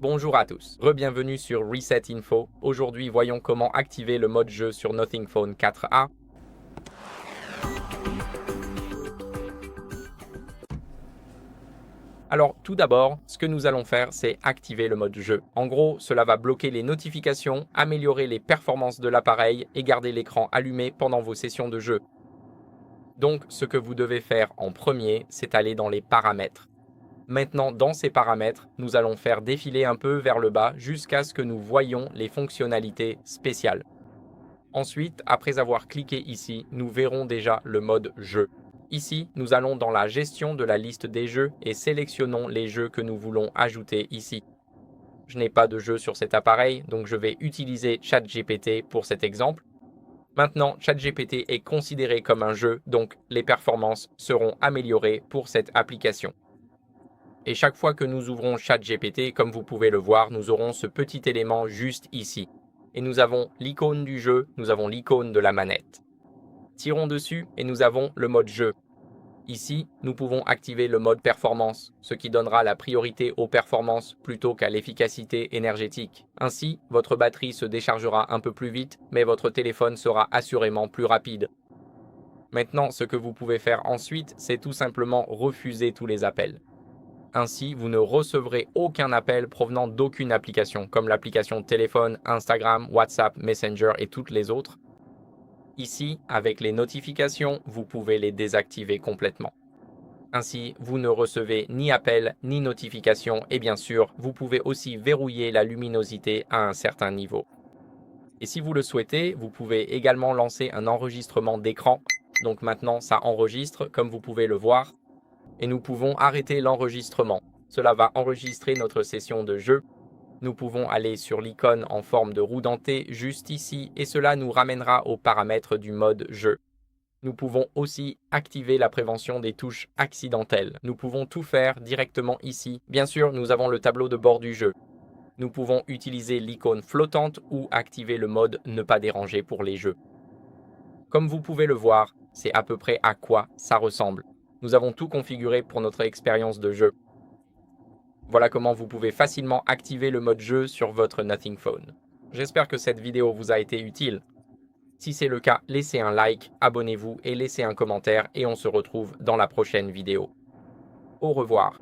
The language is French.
Bonjour à tous, re-bienvenue sur Reset Info. Aujourd'hui, voyons comment activer le mode jeu sur Nothing Phone 4a. Alors, tout d'abord, ce que nous allons faire, c'est activer le mode jeu. En gros, cela va bloquer les notifications, améliorer les performances de l'appareil et garder l'écran allumé pendant vos sessions de jeu. Donc, ce que vous devez faire en premier, c'est aller dans les paramètres. Maintenant, dans ces paramètres, nous allons faire défiler un peu vers le bas jusqu'à ce que nous voyions les fonctionnalités spéciales. Ensuite, après avoir cliqué ici, nous verrons déjà le mode jeu. Ici, nous allons dans la gestion de la liste des jeux et sélectionnons les jeux que nous voulons ajouter ici. Je n'ai pas de jeu sur cet appareil, donc je vais utiliser ChatGPT pour cet exemple. Maintenant, ChatGPT est considéré comme un jeu, donc les performances seront améliorées pour cette application. Et chaque fois que nous ouvrons ChatGPT, comme vous pouvez le voir, nous aurons ce petit élément juste ici. Et nous avons l'icône du jeu, nous avons l'icône de la manette. Tirons dessus et nous avons le mode jeu. Ici, nous pouvons activer le mode performance, ce qui donnera la priorité aux performances plutôt qu'à l'efficacité énergétique. Ainsi, votre batterie se déchargera un peu plus vite, mais votre téléphone sera assurément plus rapide. Maintenant, ce que vous pouvez faire ensuite, c'est tout simplement refuser tous les appels. Ainsi, vous ne recevrez aucun appel provenant d'aucune application, comme l'application téléphone, Instagram, WhatsApp, Messenger et toutes les autres. Ici, avec les notifications, vous pouvez les désactiver complètement. Ainsi, vous ne recevez ni appel ni notification et bien sûr, vous pouvez aussi verrouiller la luminosité à un certain niveau. Et si vous le souhaitez, vous pouvez également lancer un enregistrement d'écran. Donc maintenant, ça enregistre, comme vous pouvez le voir. Et nous pouvons arrêter l'enregistrement. Cela va enregistrer notre session de jeu. Nous pouvons aller sur l'icône en forme de roue dentée juste ici et cela nous ramènera aux paramètres du mode jeu. Nous pouvons aussi activer la prévention des touches accidentelles. Nous pouvons tout faire directement ici. Bien sûr, nous avons le tableau de bord du jeu. Nous pouvons utiliser l'icône flottante ou activer le mode ne pas déranger pour les jeux. Comme vous pouvez le voir, c'est à peu près à quoi ça ressemble. Nous avons tout configuré pour notre expérience de jeu. Voilà comment vous pouvez facilement activer le mode jeu sur votre Nothing Phone. J'espère que cette vidéo vous a été utile. Si c'est le cas, laissez un like, abonnez-vous et laissez un commentaire et on se retrouve dans la prochaine vidéo. Au revoir.